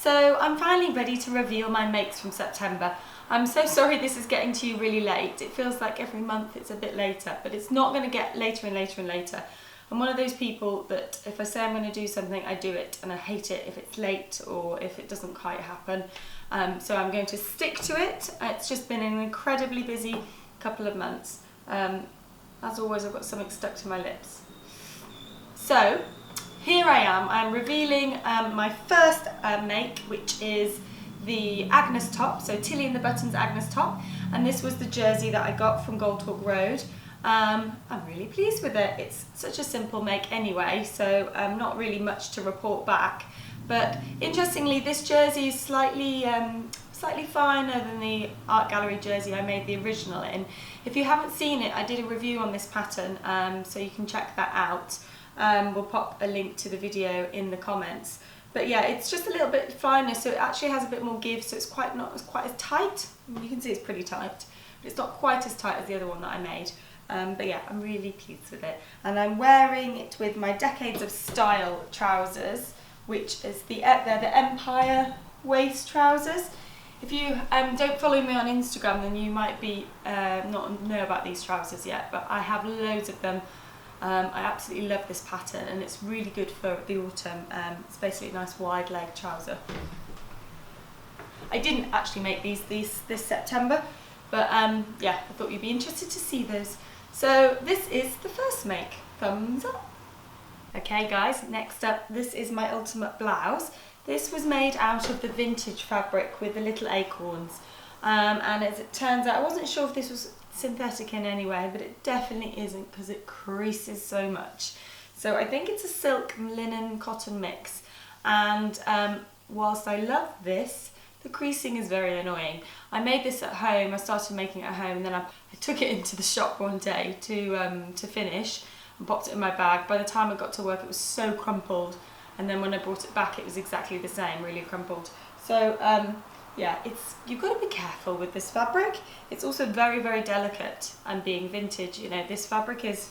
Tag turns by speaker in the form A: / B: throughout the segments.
A: So I'm finally ready to reveal my makes from September. I'm so sorry this is getting to you really late. It feels like every month it's a bit later, but it's not going to get later and later and later. I'm one of those people that if I say I'm going to do something, I do it, and I hate it if it's late or if it doesn't quite happen. So I'm going to stick to it. It's just been an incredibly busy couple of months. As always, I've got something stuck to my lips. So here I am. I'm revealing my first make, which is the Agnes top, so Tilly and the Buttons Agnes top, and this was the jersey that I got from Goldhawk Road. I'm really pleased with it. It's such a simple make anyway, so not really much to report back. But interestingly, this jersey is slightly finer than the art gallery jersey I made the original in. If you haven't seen it, I did a review on this pattern, so you can check that out. We'll pop a link to the video in the comments. But yeah, it's just a little bit finer, so it actually has a bit more give, so it's not quite as tight. You can see it's pretty tight, but it's not quite as tight as the other one that I made. But yeah, I'm really pleased with it. And I'm wearing it with my Decades of Style trousers, which is they're the Empire waist trousers. If you don't follow me on Instagram, then you might be not know about these trousers yet, but I have loads of them. I absolutely love this pattern, and it's really good for the autumn. It's basically a nice wide leg trouser. I didn't actually make these this September, but yeah, I thought you'd be interested to see those. So this is the first make. Thumbs up. Okay guys, next up, this is my ultimate blouse. This was made out of the vintage fabric with the little acorns. And as it turns out, I wasn't sure if this was synthetic in any way, but it definitely isn't because it creases so much. So I think it's a silk linen cotton mix. And whilst I love this, the creasing is very annoying. I made this at home, I started making it at home, and then I took it into the shop one day to finish and popped it in my bag. By the time I got to work, it was so crumpled, and then when I brought it back, it was exactly the same, really crumpled. So yeah, you've got to be careful with this fabric. It's also very, very delicate, and being vintage, you know, this fabric is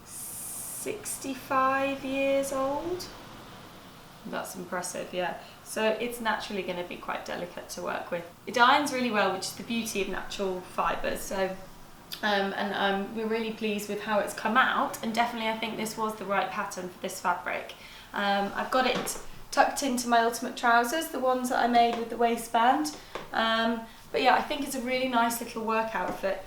A: 65 years old. That's impressive, yeah. So it's naturally going to be quite delicate to work with. It irons really well, which is the beauty of natural fibres. So, we're really pleased with how it's come out, and definitely I think this was the right pattern for this fabric. I've got it tucked into my ultimate trousers, the ones that I made with the waistband. But yeah, I think it's a really nice little work outfit.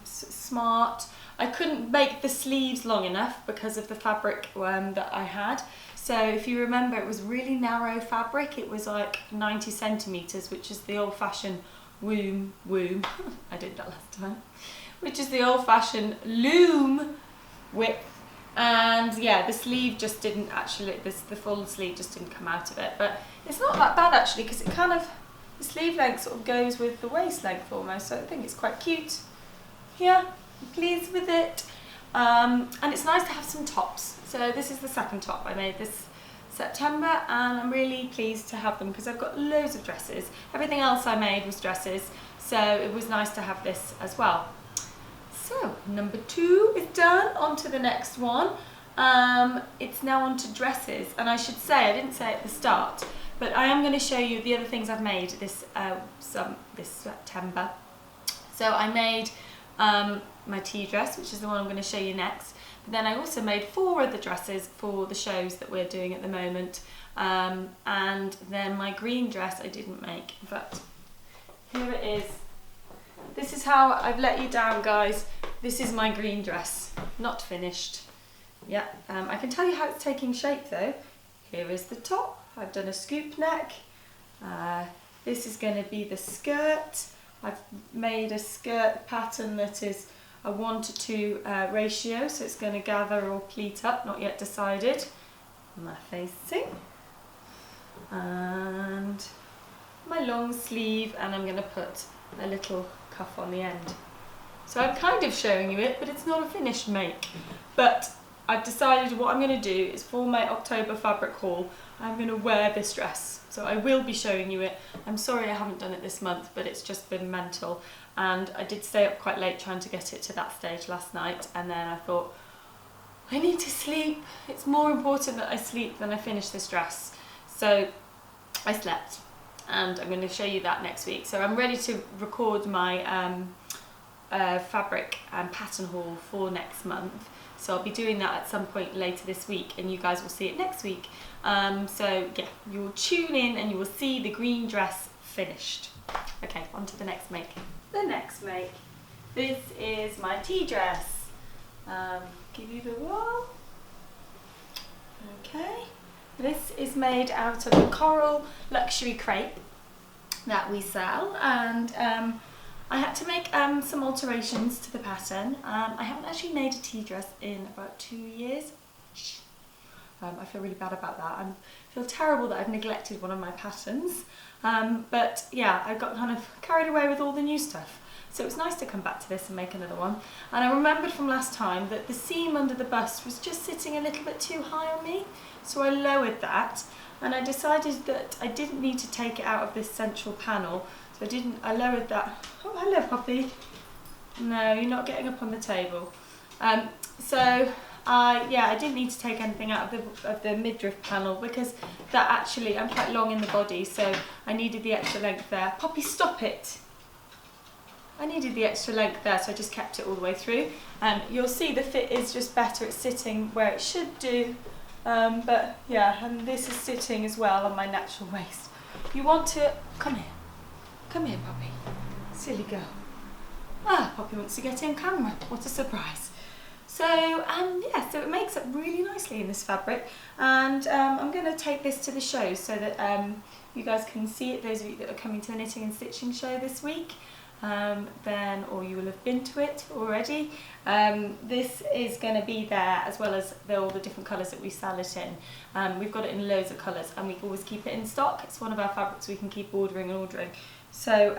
A: Smart. I couldn't make the sleeves long enough because of the fabric that I had. So if you remember, it was really narrow fabric. It was like 90 centimetres, which is the old-fashioned loom. I did that last time. Which is the old-fashioned loom width. And yeah, the sleeve just didn't actually, the full sleeve just didn't come out of it. But it's not that bad actually, because it kind of, the sleeve length sort of goes with the waist length almost. So I think it's quite cute. Yeah, I'm pleased with it. And it's nice to have some tops. So this is the second top I made this September, and I'm really pleased to have them because I've got loads of dresses. Everything else I made was dresses, so it was nice to have this as well. So number 2 is done. On to the next one. It's now on to dresses, and I should say, I didn't say at the start, but I am going to show you the other things I've made this September. So I made my tea dress, which is the one I'm going to show you next. But then I also made 4 other dresses for the shows that we're doing at the moment. And then my green dress I didn't make, but here it is. This is how I've let you down, guys. This is my green dress, not finished. Yeah, I can tell you how it's taking shape though. Here is the top. I've done a scoop neck. This is going to be the skirt. I've made a skirt pattern that is a 1:2 ratio, so it's going to gather or pleat up, not yet decided. My facing. And my long sleeve, and I'm going to put a little cuff on the end. So I'm kind of showing you it, but it's not a finished make. But I've decided what I'm going to do is for my October fabric haul, I'm going to wear this dress. So I will be showing you it. I'm sorry I haven't done it this month, but it's just been mental. And I did stay up quite late trying to get it to that stage last night, and then I thought, I need to sleep. It's more important that I sleep than I finish this dress. So I slept, and I'm going to show you that next week. So I'm ready to record my fabric and pattern haul for next month. So I'll be doing that at some point later this week, and you guys will see it next week. So yeah, you'll tune in and you will see the green dress finished. Okay, on to the next make. The next make. This is my tea dress. Give you the wall. Okay. This is made out of the coral luxury crepe that we sell, and I had to make some alterations to the pattern. I haven't actually made a tea dress in about 2 years. I feel really bad about that. I feel terrible that I've neglected one of my patterns. But yeah, I got kind of carried away with all the new stuff. So it was nice to come back to this and make another one. And I remembered from last time that the seam under the bust was just sitting a little bit too high on me. So I lowered that, and I decided that I didn't need to take it out of this central panel. So I lowered that. Oh, hello, Poppy. No, you're not getting up on the table. I didn't need to take anything out of the midriff panel, because that actually, I'm quite long in the body, so I needed the extra length there. Poppy, stop it. I needed the extra length there, so I just kept it all the way through. You'll see the fit is just better. It's sitting where it should do. But yeah, and this is sitting as well on my natural waist. You want to, come here, Poppy, silly girl. Ah, Poppy wants to get in camera, what a surprise. So yeah, so it makes up really nicely in this fabric, and I'm going to take this to the show so that you guys can see it, those of you that are coming to the knitting and stitching show this week. Or you will have been to it already. This is going to be there, as well as all the different colours that we sell it in. We've got it in loads of colours, and we always keep it in stock. It's one of our fabrics we can keep ordering. So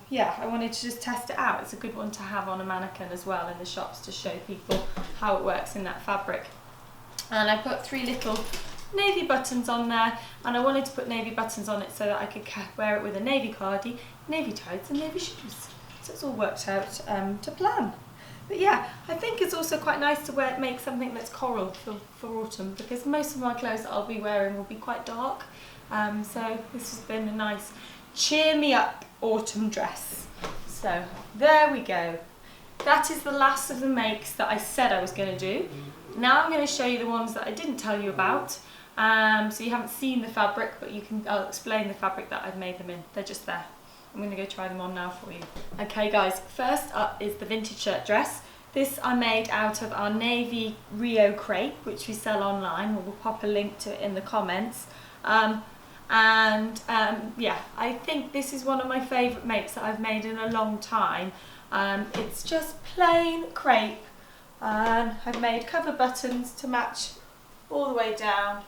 A: yeah, I wanted to just test it out. It's a good one to have on a mannequin as well in the shops, to show people how it works in that fabric. And I put 3 little navy buttons on there, and I wanted to put navy buttons on it so that I could wear it with a navy cardi, navy tights and navy shoes. So it's all worked out to plan. But yeah, I think it's also quite nice to make something that's coral for autumn, because most of my clothes that I'll be wearing will be quite dark. So this has been a nice cheer me up autumn dress. So there we go. That is the last of the makes that I said I was going to do. Now I'm going to show you the ones that I didn't tell you about. So you haven't seen the fabric, but I'll explain the fabric that I've made them in. They're just there. I'm going to go try them on now for you. Okay guys, first up is the vintage shirt dress. This I made out of our navy Rio Crepe, which we sell online. We'll pop a link to it in the comments. Yeah, I think this is one of my favourite makes that I've made in a long time. It's just plain crepe. I've made cover buttons to match all the way down.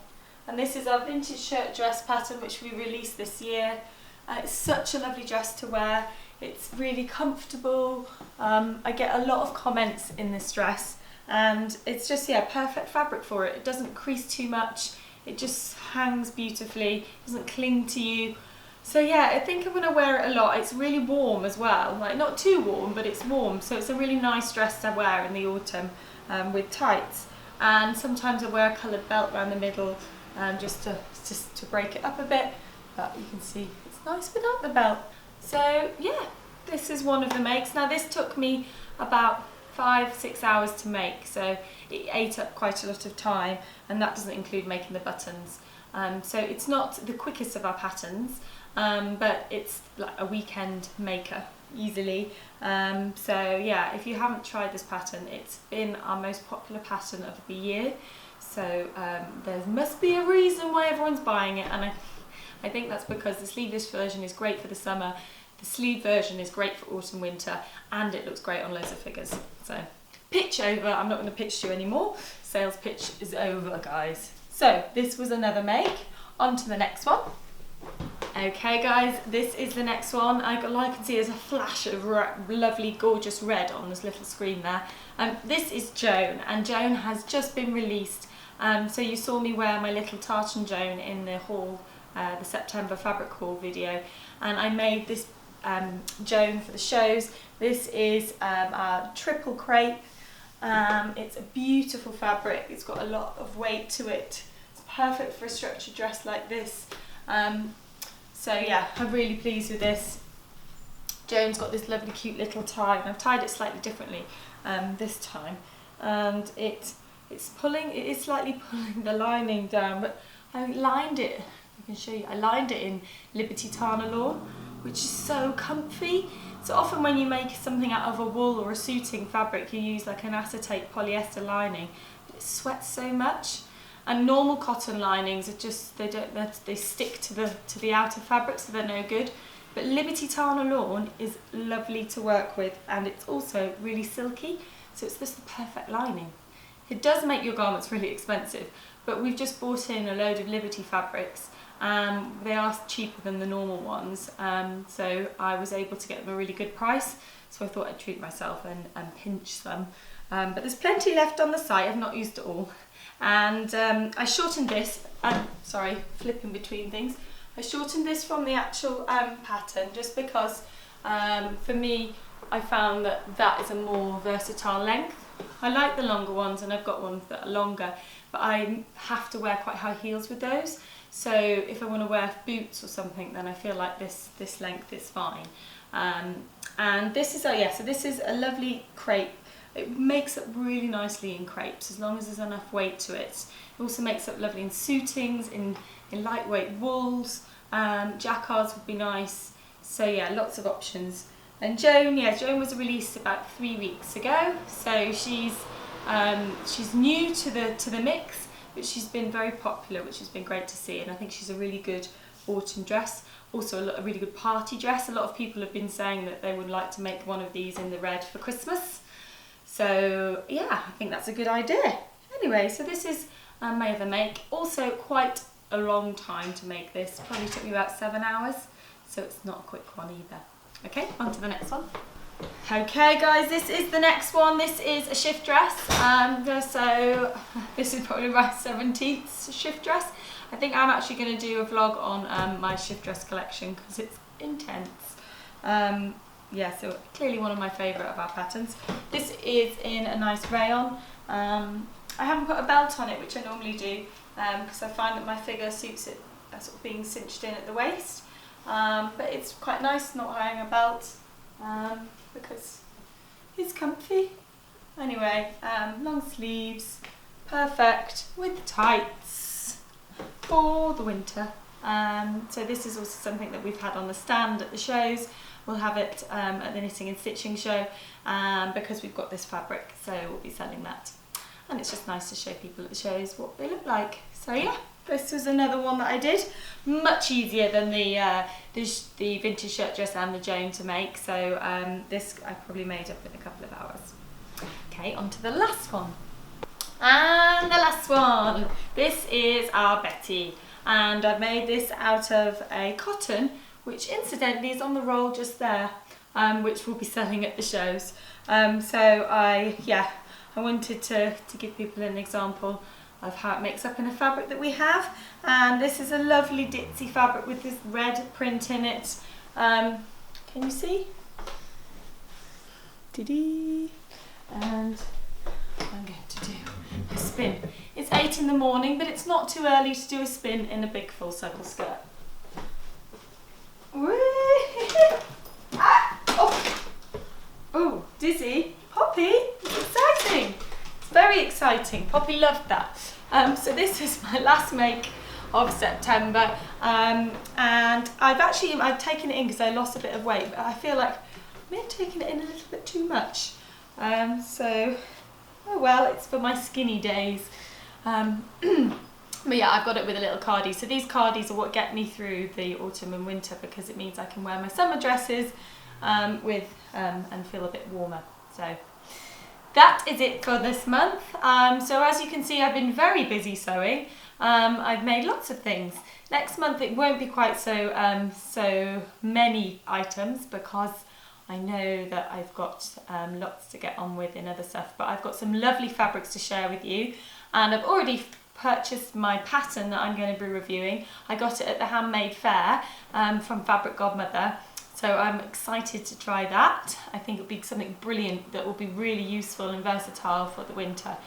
A: And this is our vintage shirt dress pattern, which we released this year. It's such a lovely dress to wear. It's really comfortable. I get a lot of comments in this dress, and it's just, yeah, perfect fabric for it. It doesn't crease too much. It just hangs beautifully, doesn't cling to you. So yeah, I think I'm going to wear it a lot. It's really warm as well, like not too warm, but it's warm. So it's a really nice dress to wear in the autumn with tights. And sometimes I wear a coloured belt around the middle just to break it up a bit. But you can see it's nice without the belt. So yeah, this is one of the makes. Now this took me about 5-6 hours to make, so it ate up quite a lot of time, and that doesn't include making the buttons. So it's not the quickest of our patterns, but it's like a weekend maker easily. So yeah, if you haven't tried this pattern, it's been our most popular pattern of the year. So there must be a reason why everyone's buying it, and I think that's because the sleeveless version is great for the summer, the sleeve version is great for autumn winter, and it looks great on loads of figures. So pitch over. I'm not going to pitch to you anymore. Sales pitch is over, guys. So this was another make. On to the next one. Okay guys, this is the next one. All I can see is a flash of lovely gorgeous red on this little screen there. This is Joan, and Joan has just been released. So you saw me wear my little tartan Joan in the haul, the September fabric haul video, and I made this Joan for the shows. This is our triple crepe. It's a beautiful fabric. It's got a lot of weight to it. It's perfect for a structured dress like this. So yeah, I'm really pleased with this. Joan's got this lovely cute little tie, and I've tied it slightly differently this time, and it is slightly pulling the lining down, but I lined it, I can show you, I lined it in Liberty Tarnalore, which is so comfy. So often when you make something out of a wool or a suiting fabric, you use like an acetate polyester lining, but it sweats so much. And normal cotton linings are just, they stick to the outer fabric, so they're no good. But Liberty Tarnalore is lovely to work with, and it's also really silky, so it's just the perfect lining. It does make your garments really expensive, but we've just bought in a load of Liberty fabrics. They are cheaper than the normal ones, so I was able to get them a really good price, so I thought I'd treat myself and pinch some. But there's plenty left on the site, I've not used it all. And I shortened this, sorry, flipping between things. I shortened this from the actual pattern just because for me I found that is a more versatile length. I like the longer ones, and I've got ones that are longer, but I have to wear quite high heels with those. So if I want to wear boots or something, then I feel like this length is fine. And this is, so this is a lovely crepe. It makes up really nicely in crepes as long as there's enough weight to it. It also makes up lovely in suitings, in lightweight wools, jacquards would be nice. So yeah, lots of options. And Joan was released about 3 weeks ago, so she's new to the mix, but she's been very popular, which has been great to see, and I think she's a really good autumn dress. Also a really good party dress. A lot of people have been saying that they would like to make one of these in the red for Christmas. So yeah, I think that's a good idea. Anyway, so this is my other make. Also quite a long time to make this. Probably took me about 7 hours, so it's not a quick one either. Okay, on to the next one. Okay guys, this is the next one. This is a shift dress. So this is probably my 17th shift dress. I think I'm actually going to do a vlog on my shift dress collection because it's intense. Yeah, so clearly one of my favourite of our patterns. This is in a nice rayon. I haven't put a belt on it, which I normally do, because I find that my figure suits it sort of being cinched in at the waist. But it's quite nice not wearing a belt because it's comfy. Anyway, long sleeves, perfect with tights for the winter. So this is also something that we've had on the stand at the shows. We'll have it at the Knitting and Stitching show because we've got this fabric, so we'll be selling that. And it's just nice to show people at the shows what they look like. So yeah, this was another one that I did. Much easier than the vintage shirt dress and the Joan to make. So this I probably made up in a couple of hours. Okay, on to the last one. And the last one. This is our Betty. And I've made this out of a cotton, which incidentally is on the roll just there, which we'll be selling at the shows. So I wanted to give people an example of how it makes up in a fabric that we have. And this is a lovely ditzy fabric with this red print in it. Can you see? Dee-dee. And I'm going to do a spin. It's 8 in the morning, but it's not too early to do a spin in a big full circle skirt. Oh, dizzy. Poppy, it's exciting. It's very exciting. Poppy loved that. So this is my last make of September, and I've taken it in because I lost a bit of weight, but I feel like I may have taken it in a little bit too much. So, oh well, it's for my skinny days. But yeah, I've got it with a little cardie. So these cardies are what get me through the autumn and winter, because it means I can wear my summer dresses and feel a bit warmer. So that is it for this month. So as you can see, I've been very busy sewing. I've made lots of things. Next month it won't be quite so many items, because I know that I've got lots to get on with in other stuff, but I've got some lovely fabrics to share with you, and I've already purchased my pattern that I'm going to be reviewing. I got it at the Handmade Fair from Fabric Godmother, so I'm excited to try that. I think it'll be something brilliant that will be really useful and versatile for the winter.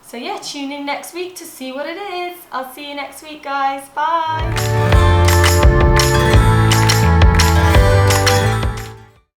A: So yeah, tune in next week to see what it is. I'll see you next week, guys. Bye!